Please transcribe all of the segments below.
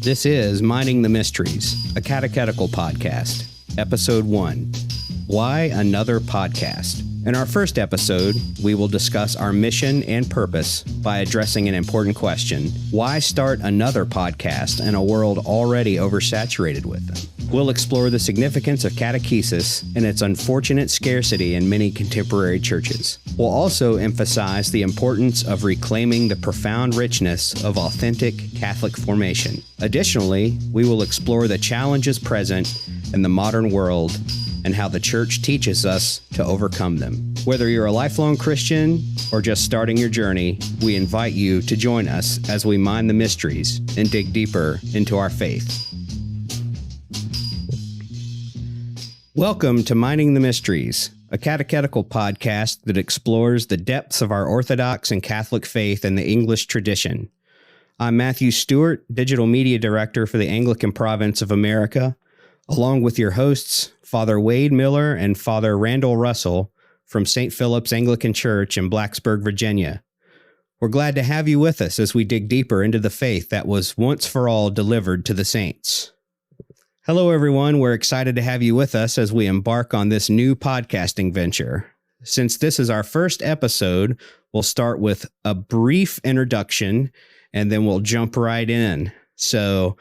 This is Mining the Mysteries, a catechetical podcast, Episode 1, Why Another Podcast? In our first episode, we will discuss our mission and purpose by addressing an important question. Why start another podcast in a world already oversaturated with them? We'll explore the significance of catechesis and its unfortunate scarcity in many contemporary churches. We'll also emphasize the importance of reclaiming the profound richness of authentic Catholic formation. Additionally, we will explore the challenges present in the modern world and how the church teaches us to overcome them. Whether you're a lifelong Christian or just starting your journey, we invite you to join us as we mine the mysteries and dig deeper into our faith. Welcome to Mining the Mysteries, a catechetical podcast that explores the depths of our Orthodox and Catholic faith in the English tradition. I'm Matthew Stewart, Digital Media Director for the Anglican Province of America, along with your hosts, Father Wade Miller and Father Randall Russell from St. Philip's Anglican Church in Blacksburg, Virginia. We're glad to have you with us as we dig deeper into the faith that was once for all delivered to the saints. Hello, everyone. We're excited to have you with us as we embark on this new podcasting venture. Since this is our first episode, we'll start with a brief introduction, and then we'll jump right in. So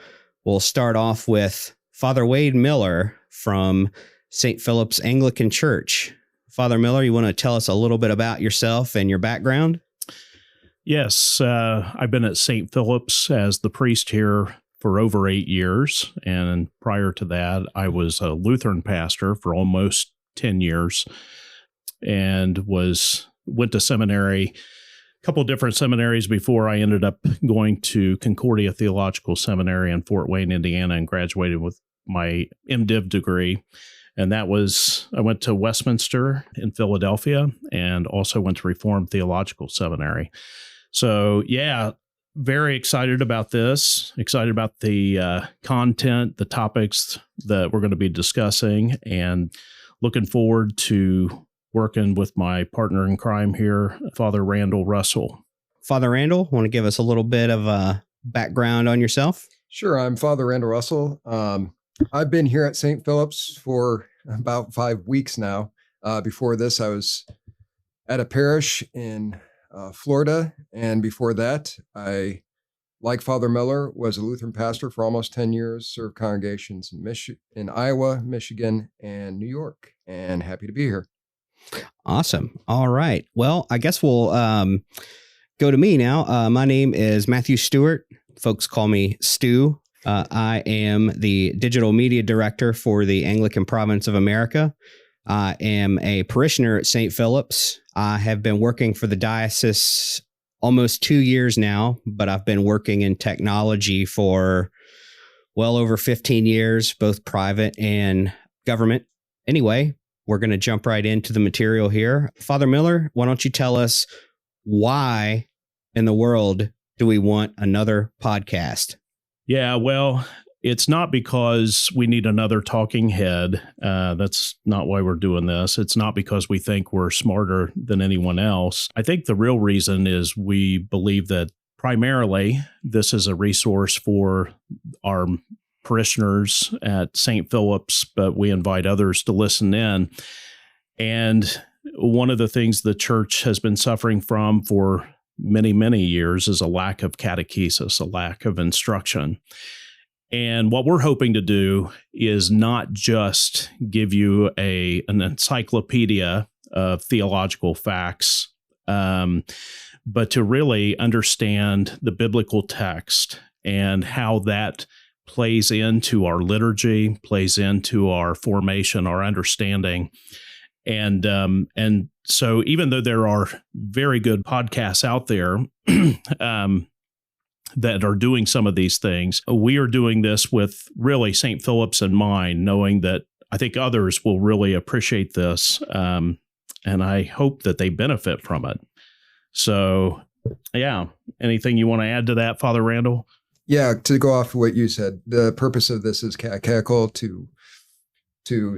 we'll start off with Father Wade Miller from St. Philip's Anglican Church. Father Miller, you want to tell us a little bit about yourself and your background? Yes, I've been at St. Philip's as the priest here for over 8 years, and prior to that, I was a Lutheran pastor for almost 10 years, and went to seminary, a couple of different seminaries before I ended up going to Concordia Theological Seminary in Fort Wayne, Indiana, and graduated with my MDiv degree. And I went to Westminster in Philadelphia, and also went to Reformed Theological Seminary. So, yeah, very excited about this, excited about the content, the topics that we're going to be discussing, and looking forward to working with my partner in crime here, Father Randall Russell. Father Randall, want to give us a little bit of a background on yourself? Sure. I'm Father Randall Russell. I've been here at St. Philip's for about 5 weeks now. Before this, I was at a parish in Florida. And before that, I, like Father Miller, was a Lutheran pastor for almost 10 years, served congregations in Iowa, Michigan, and New York, and happy to be here. Awesome. All right. Well, I guess we'll go to me now. My name is Matthew Stewart. Folks call me Stu. I am the Digital Media Director for the Anglican Province of America. I am a parishioner at St. Philip's. I have been working for the diocese almost 2 years now, but I've been working in technology for well over 15 years, both private and government. Anyway, we're going to jump right into the material here. Father Miller, why don't you tell us why in the world do we want another podcast? Yeah, well, it's not because we need another talking head. That's not why we're doing this. It's not because we think we're smarter than anyone else. I think the real reason is we believe that primarily this is a resource for our parishioners at St. Philip's, but we invite others to listen in. And one of the things the church has been suffering from for many, many years is a lack of catechesis, a lack of instruction. And what we're hoping to do is not just give you an encyclopedia of theological facts, but to really understand the biblical text and how that plays into our liturgy, plays into our formation, our understanding. And so even though there are very good podcasts out there that are doing some of these things, we are doing this with really St. Philip's in mind, knowing that I think others will really appreciate this, and I hope that they benefit from it. So, yeah, anything you want to add to that, Father Randall? Yeah, to go off of what you said, the purpose of this is catechetical to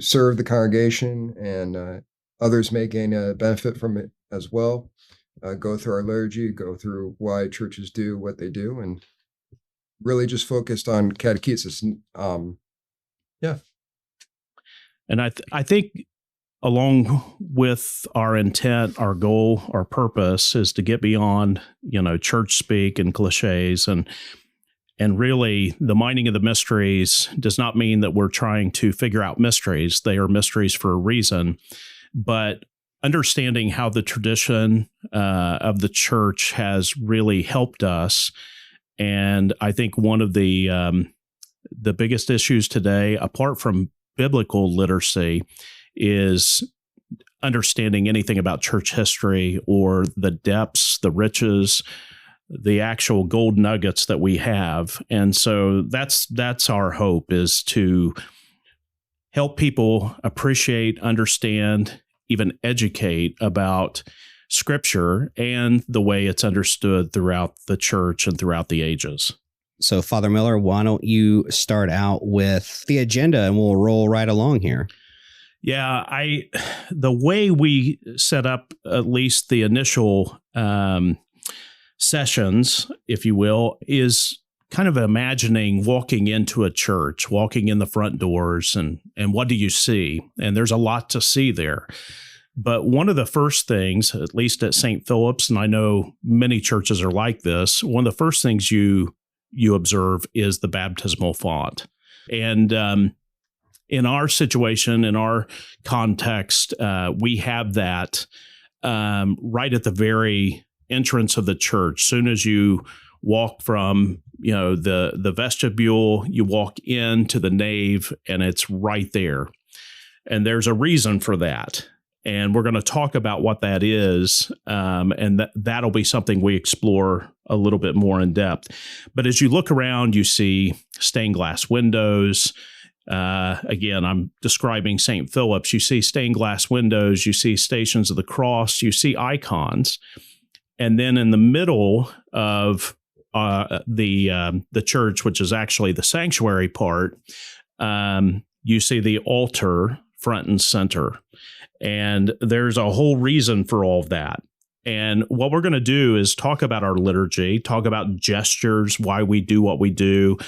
serve the congregation, and others may gain a benefit from it as well. Go through our liturgy, go through why churches do what they do, and really just focused on catechesis. Yeah. And I think along with our intent, our goal, our purpose is to get beyond, church speak and cliches, and really the minding of the mysteries does not mean that we're trying to figure out mysteries. They are mysteries for a reason, but understanding how the tradition of the church has really helped us. And I think one of the biggest issues today, apart from biblical literacy, is understanding anything about church history or the depths, the riches, the actual gold nuggets that we have. And so that's our hope, is to help people appreciate, understand, even educate about Scripture and the way it's understood throughout the church and throughout the ages. So, Father Miller, why don't you start out with the agenda and we'll roll right along here. Yeah, the way we set up at least the initial sessions, if you will, is kind of imagining walking into a church, walking in the front doors, and what do you see? And there's a lot to see there. But one of the first things, at least at St. Philip's, and I know many churches are like this, one of the first things you observe is the baptismal font. And in our situation, in our context, we have that right at the very entrance of the church. Soon as you walk from the vestibule, you walk into the nave, and it's right there. And there's a reason for that. And we're going to talk about what that is, and that'll be something we explore a little bit more in depth. But as you look around, you see stained glass windows. Again, I'm describing St. Philip's. You see stained glass windows, you see Stations of the Cross, you see icons. And then in the middle of the church, which is actually the sanctuary part, you see the altar front and center. And there's a whole reason for all of that. And what we're going to do is talk about our liturgy, talk about gestures, why we do what we do,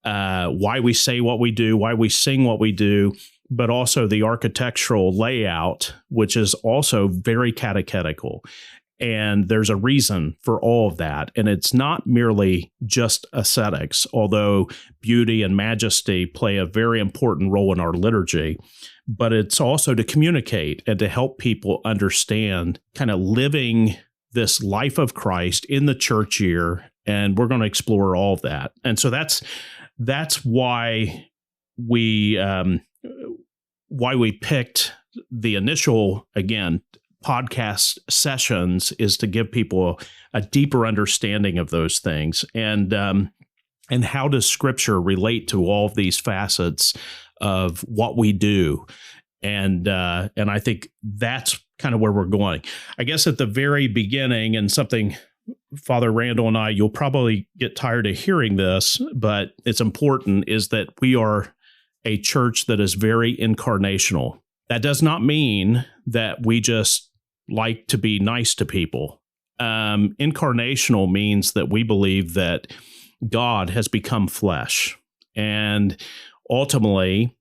why we say what we do, why we sing what we do, but also the architectural layout, which is also very catechetical. And there's a reason for all of that. And it's not merely just aesthetics, although beauty and majesty play a very important role in our liturgy. But it's also to communicate and to help people understand kind of living this life of Christ in the church year. And we're going to explore all of that. And so that's why we picked the initial, again, podcast sessions, is to give people a deeper understanding of those things. And how does Scripture relate to all of these facets of what we do? And I think that's kind of where we're going. I guess at the very beginning, and something Father Randall and I, you'll probably get tired of hearing this, but it's important, is that we are a church that is very incarnational. That does not mean that we just like to be nice to people. Incarnational means that we believe that God has become flesh, and ultimately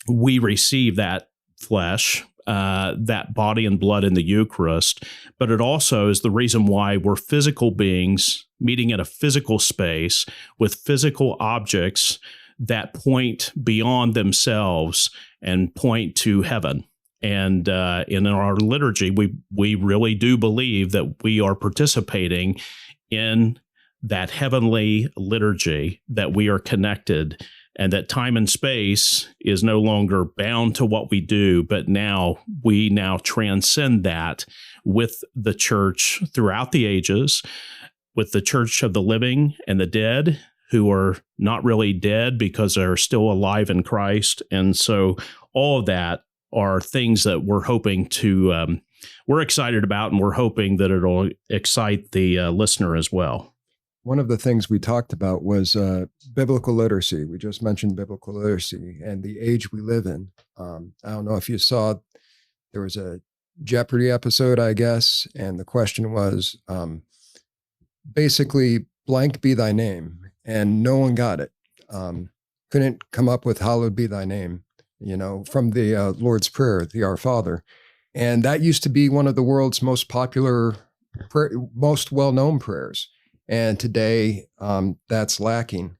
we receive that flesh, that body and blood in the Eucharist, but it also is the reason why we're physical beings meeting in a physical space with physical objects that point beyond themselves and point to heaven. And in our liturgy, we really do believe that we are participating in that heavenly liturgy, that we are connected, and that time and space is no longer bound to what we do, but we now transcend that with the church throughout the ages, with the church of the living and the dead, who are not really dead because they're still alive in Christ. And so all of that are things that we're hoping to, we're excited about, and we're hoping that it'll excite the listener as well. One of the things we talked about was biblical literacy. We just mentioned biblical literacy and the age we live in. I don't know if you saw, there was a Jeopardy episode, I guess, and the question was basically, blank be thy name. and no one got it. Couldn't come up with "Hallowed be thy name," from the Lord's Prayer, the Our Father. And that used to be one of the world's most popular, most well-known prayers. And today, that's lacking.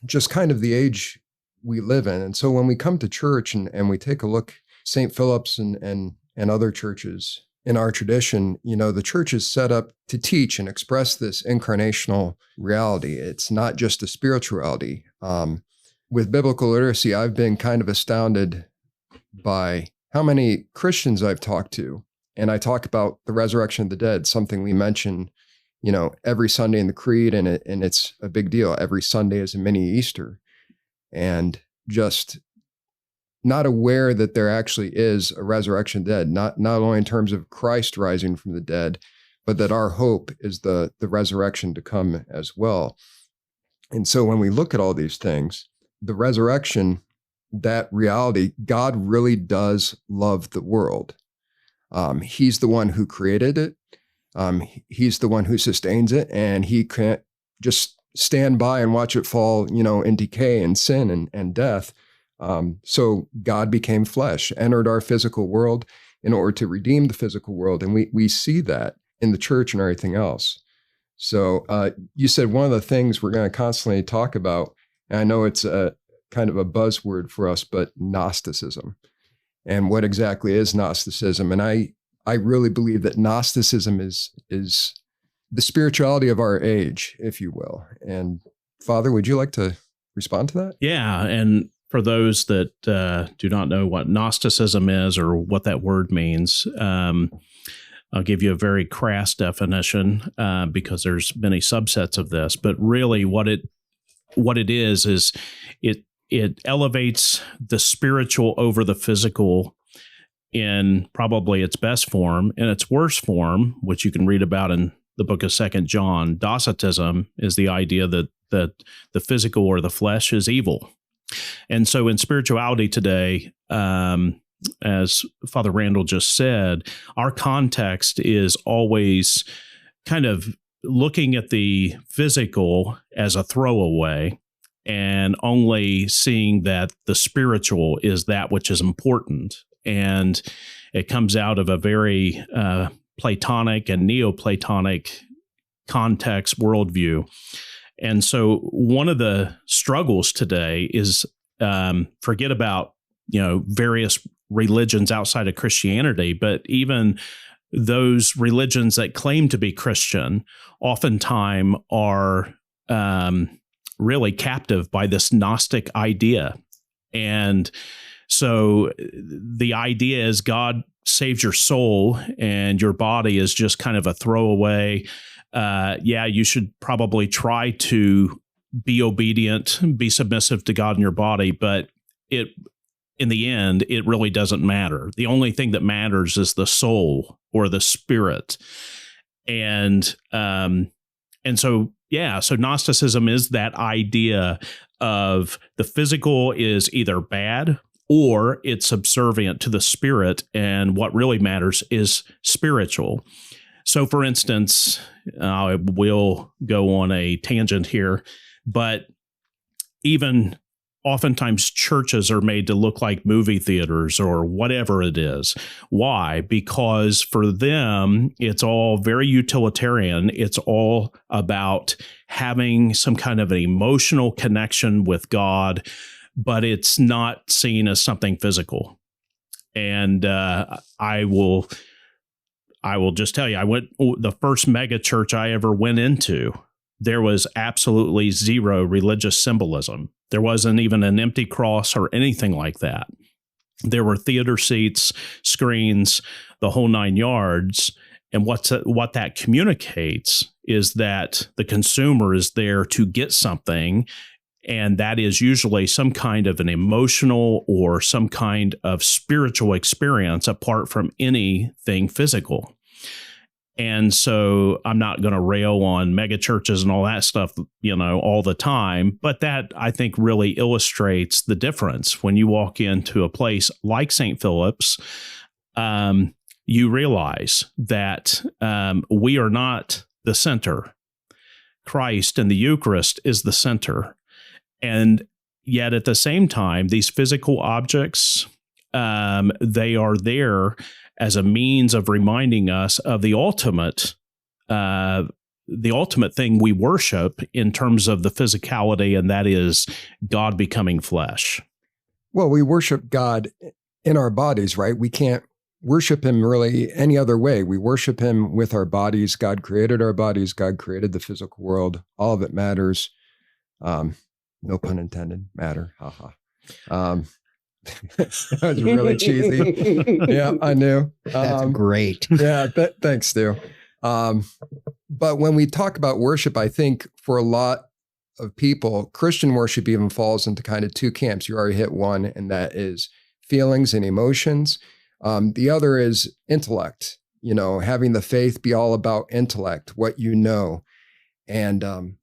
Just kind of the age we live in. And so when we come to church and we take a look, St. Philip's and other churches in our tradition, the church is set up to teach and express this incarnational reality. It's not just a spirituality. With biblical literacy, I've been kind of astounded by how many Christians I've talked to. And I talk about the resurrection of the dead, something we mention, every Sunday in the Creed, and it's a big deal. Every Sunday is a mini Easter. And just not aware that there actually is a resurrection of the dead, not only in terms of Christ rising from the dead, but that our hope is the resurrection to come as well. And so when we look at all these things, the resurrection, that reality, God really does love the world. He's the one who created it. He's the one who sustains it, and he can't just stand by and watch it fall, in decay and sin and death. So God became flesh, entered our physical world in order to redeem the physical world. And we see that in the church and everything else. So you said one of the things we're going to constantly talk about, and I know it's a kind of a buzzword for us, but Gnosticism. And what exactly is Gnosticism? And I really believe that Gnosticism is the spirituality of our age, if you will. And Father, would you like to respond to that? Yeah. And for those that do not know what Gnosticism is or what that word means, I'll give you a very crass definition because there's many subsets of this. But really, what it is it elevates the spiritual over the physical in probably its best form. In its worst form, which you can read about in the book of 2 John, Docetism is the idea that the physical or the flesh is evil. And so in spirituality today, as Father Randall just said, our context is always kind of looking at the physical as a throwaway and only seeing that the spiritual is that which is important. And it comes out of a very Platonic and Neoplatonic context worldview. And so one of the struggles today is forget about, various religions outside of Christianity, but even those religions that claim to be Christian oftentimes are really captive by this Gnostic idea. And so the idea is God saves your soul and your body is just kind of a throwaway. You should probably try to be obedient, be submissive to God in your body, but in the end, it really doesn't matter. The only thing that matters is the soul or the spirit. So Gnosticism is that idea of the physical is either bad or it's subservient to the spirit, and what really matters is spiritual. So, for instance, I will go on a tangent here, but even oftentimes churches are made to look like movie theaters or whatever it is. Why? Because for them, it's all very utilitarian. It's all about having some kind of an emotional connection with God, but it's not seen as something physical. And I will just tell you, the first mega church I ever went into, there was absolutely zero religious symbolism. There wasn't even an empty cross or anything like that. There were theater seats, screens, the whole 9 yards. And what that communicates is that the consumer is there to get something, and that is usually some kind of an emotional or some kind of spiritual experience apart from anything physical. And so I'm not going to rail on mega churches and all that stuff, all the time. But that, I think, really illustrates the difference. When you walk into a place like St. Philip's, you realize that we are not the center. Christ and the Eucharist is the center. And yet at the same time, these physical objects, they are there as a means of reminding us of the ultimate thing we worship in terms of the physicality, and that is God becoming flesh. Well, we worship God in our bodies, right? We can't worship him really any other way. We worship him with our bodies. God created our bodies. God created the physical world. All of it matters. No pun intended, matter. Haha. That was really cheesy. Yeah, I knew. That's great. Yeah, thanks, Stu. But when we talk about worship, I think for a lot of people, Christian worship even falls into kind of two camps. You already hit one, and that is feelings and emotions. The other is intellect, having the faith be all about intellect, what you know. And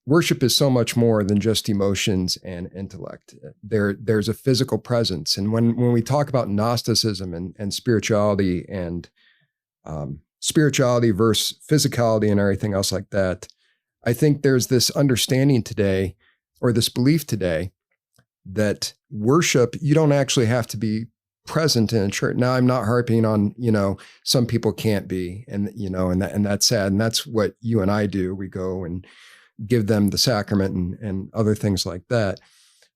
worship is so much more than just emotions and intellect. There's a physical presence. And when we talk about Gnosticism and spirituality and spirituality versus physicality and everything else like that, I think there's this understanding today, or this belief today, that worship, you don't actually have to be present in a church. Now, I'm not harping on, some people can't be, and that's sad. And that's what you and I do. We go and give them the sacrament and other things like that.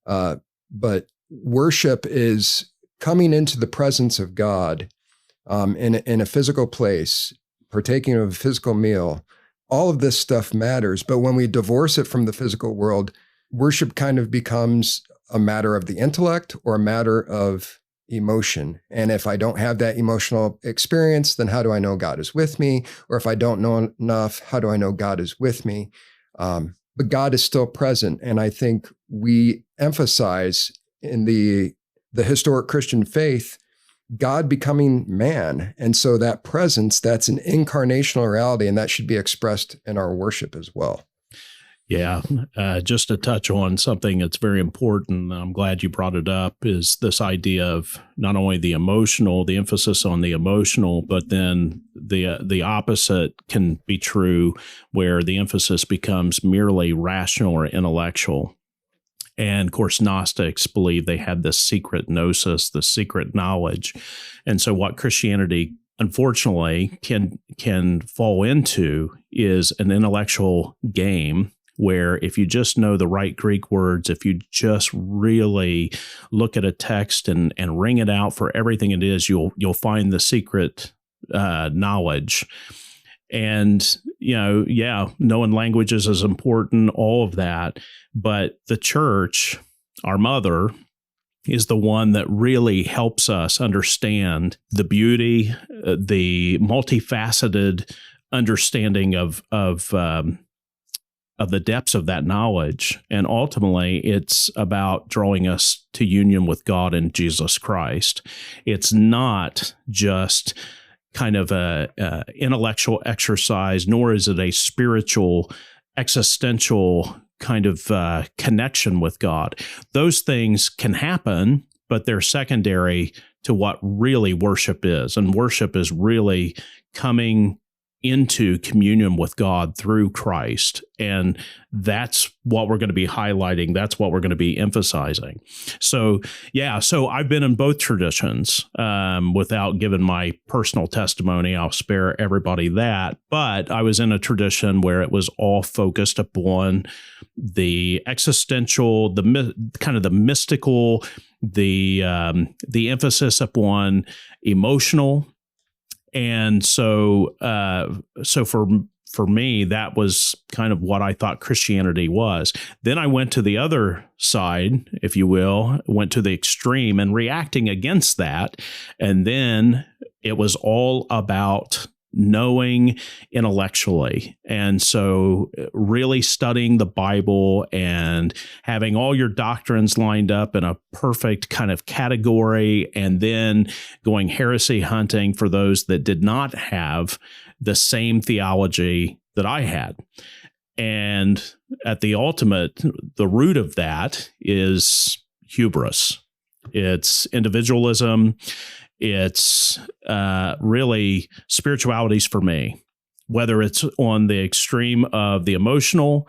But worship is coming into the presence of God in a physical place, partaking of a physical meal. All of this stuff matters. But when we divorce it from the physical world, worship kind of becomes a matter of the intellect or a matter of emotion. And if I don't have that emotional experience, then how do I know God is with me? Or if I don't know enough, how do I know God is with me? But God is still present. And I think we emphasize in the historic Christian faith, God becoming man. And so that presence, that's an incarnational reality, and that should be expressed in our worship as well. Yeah, just to touch on something that's very important, I'm glad you brought it up, is this idea of not only the emotional, the emphasis on the emotional, but then the opposite can be true, where the emphasis becomes merely rational or intellectual. And of course, Gnostics believe they had this secret gnosis, the secret knowledge. And so what Christianity, unfortunately, can fall into is an intellectual game, where if you just know the right Greek words, if you just really look at a text and wring it out for everything it is, you'll find the secret knowledge. And, knowing languages is important, all of that. But the church, our mother, is the one that really helps us understand the beauty, the multifaceted understanding of the depths of that knowledge. And ultimately, it's about drawing us to union with God in Jesus Christ. It's not just kind of a intellectual exercise, nor is it a spiritual, existential kind of connection with God. Those things can happen, but they're secondary to what really worship is. And worship is really coming into communion with God through Christ. And that's what we're going to be highlighting. That's what we're going to be emphasizing. So I've been in both traditions. Without giving my personal testimony, I'll spare everybody that. But I was in a tradition where it was all focused upon the existential, the kind of the mystical, the emphasis upon emotional. And so for me, that was kind of what I thought Christianity was. Then I went to the other side, if you will, went to the extreme and reacting against that. And then it was all about knowing intellectually. And so really studying the Bible and having all your doctrines lined up in a perfect kind of category, and then going heresy hunting for those that did not have the same theology that I had. And at the ultimate, the root of that is hubris. It's individualism. It's really spirituality's for me. whether it's on the extreme of the emotional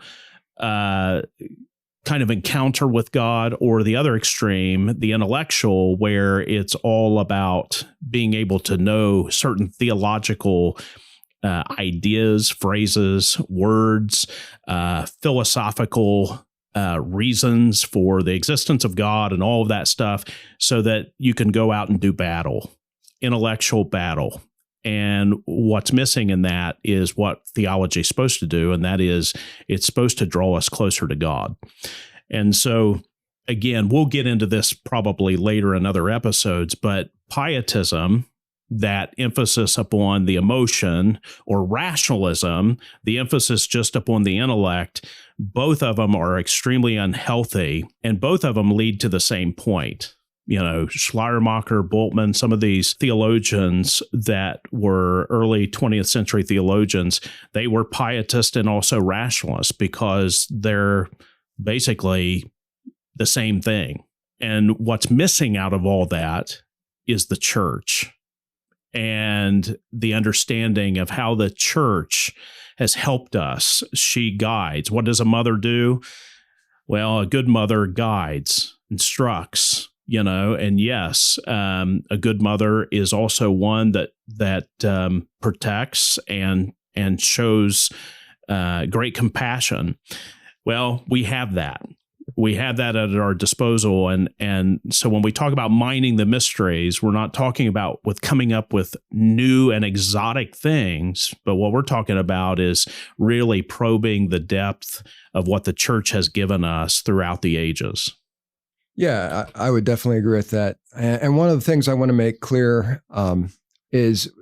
kind of encounter with God, or the other extreme, the intellectual, where it's all about being able to know certain theological ideas, phrases, words, philosophical reasons for the existence of God and all of that stuff, so that you can go out and do battle, intellectual battle. And what's missing in that is what theology is supposed to do, and that is it's supposed to draw us closer to God. And so, again, we'll get into this probably later in other episodes, but pietism, that emphasis upon the emotion, or rationalism, the emphasis just upon the intellect, both of them are extremely unhealthy, and both of them lead to the same point. You know, Schleiermacher, Bultmann, some of these theologians that were early 20th century theologians, they were pietists and also rationalists, because they're basically the same thing. And what's missing out of all that is the church, and the understanding of how the church has helped us. She guides. What does a mother do? Well, a good mother guides, instructs, you know, and yes, a good mother is also one that protects and shows great compassion. Well, we have that. We have that at our disposal. And so when we talk about mining the mysteries, we're not talking about coming up with new and exotic things, but what we're talking about is really probing the depth of what the church has given us throughout the ages. Yeah, I would definitely agree with that. And one of the things I want to make clear is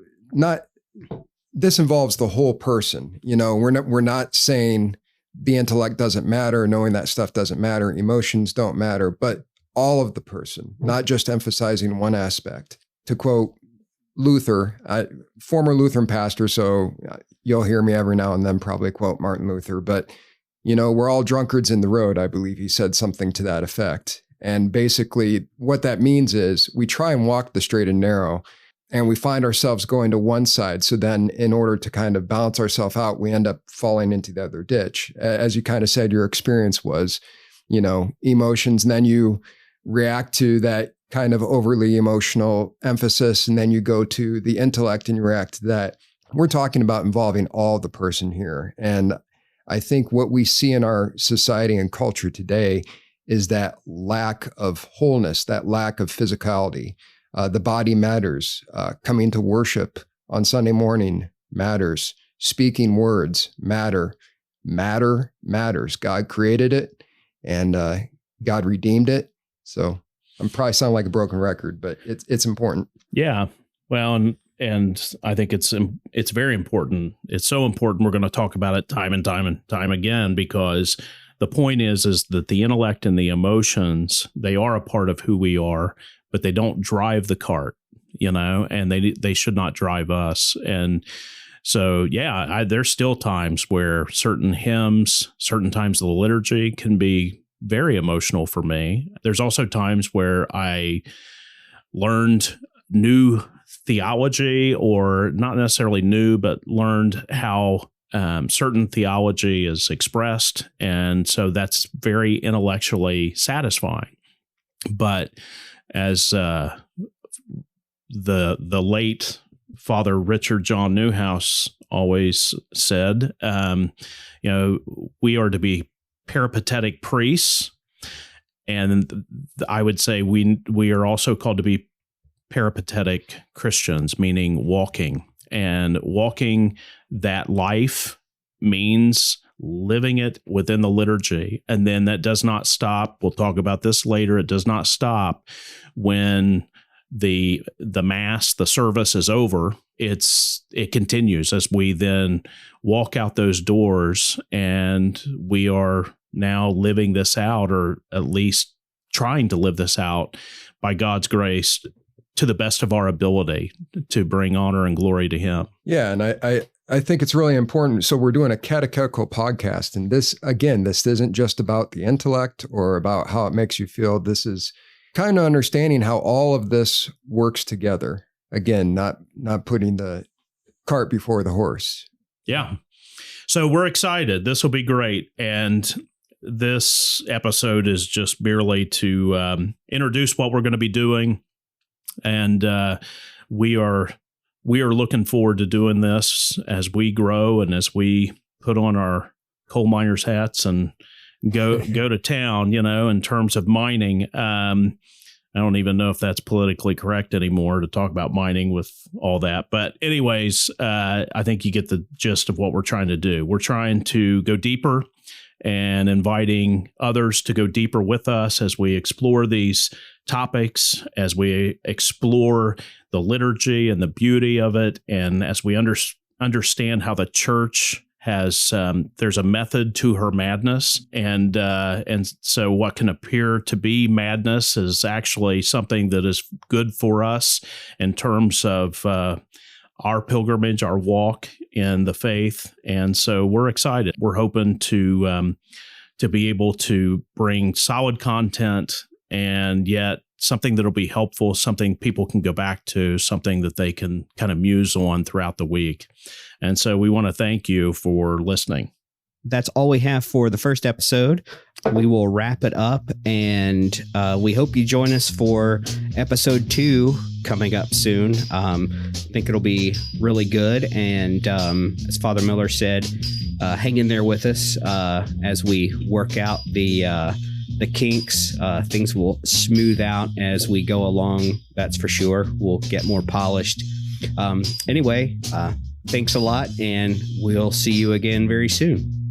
this involves the whole person. You know, we're not saying the intellect doesn't matter, knowing that stuff doesn't matter, emotions don't matter, but all of the person, not just emphasizing one aspect. To quote Luther, former Lutheran pastor, so you'll hear me every now and then probably quote Martin Luther, but, you know, we're all drunkards in the road, I believe he said something to that effect. And basically what that means is we try and walk the straight and narrow, and we find ourselves going to one side. So then in order to kind of balance ourselves out, we end up falling into the other ditch. As you kind of said, your experience was, you know, emotions, and then you react to that kind of overly emotional emphasis, and then you go to the intellect and you react to that. We're talking about involving all the person here. And I think what we see in our society and culture today is that lack of wholeness, that lack of physicality. The body matters. Coming to worship on Sunday morning matters. Speaking words matter. Matter matters. God created it, and God redeemed it. So I'm probably sounding like a broken record, but it's important. Yeah. Well, and I think it's very important. It's so important. We're going to talk about it time and time again, because the point is that the intellect and the emotions, they are a part of who we are, but they don't drive the cart, you know, and they should not drive us. And so, yeah, there's still times where certain hymns, certain times of the liturgy can be very emotional for me. There's also times where I learned new theology, or not necessarily new, but learned how certain theology is expressed. And so that's very intellectually satisfying. But as the late Father Richard John Newhouse always said, you know, we are to be peripatetic priests, and I would say we are also called to be peripatetic Christians, meaning walking. And walking that life means living it within the liturgy. And then that does not stop. We'll talk about this later. It does not stop when the Mass, the service is over. It continues as we then walk out those doors, and we are now living this out, or at least trying to live this out by God's grace to the best of our ability to bring honor and glory to Him. Yeah. And I think it's really important. So we're doing a catechetical podcast, and this isn't just about the intellect or about how it makes you feel. This is kind of understanding how all of this works together. Again, not putting the cart before the horse. Yeah. So we're excited. This will be great. And this episode is just merely to introduce what we're going to be doing. And we are looking forward to doing this as we grow and as we put on our coal miners hats and go to town, in terms of mining. I don't even know if that's politically correct anymore to talk about mining with all that. But anyways, I think you get the gist of what we're trying to do. We're trying to go deeper and inviting others to go deeper with us as we explore these topics, as we explore the liturgy and the beauty of it, and as we understand how the church has there's a method to her madness, and so what can appear to be madness is actually something that is good for us in terms of our pilgrimage, our walk in the faith. And so we're excited. We're hoping to be able to bring solid content, and yet something that'll be helpful, something people can go back to, something that they can kind of muse on throughout the week. And so we want to thank you for listening. That's all we have for the first episode. We will wrap it up, and we hope you join us for episode 2 coming up soon. I think it'll be really good. And as Father Miller said, hang in there with us as we work out the kinks. Things will smooth out as we go along. That's for sure. We'll get more polished. Anyway, thanks a lot, and we'll see you again very soon.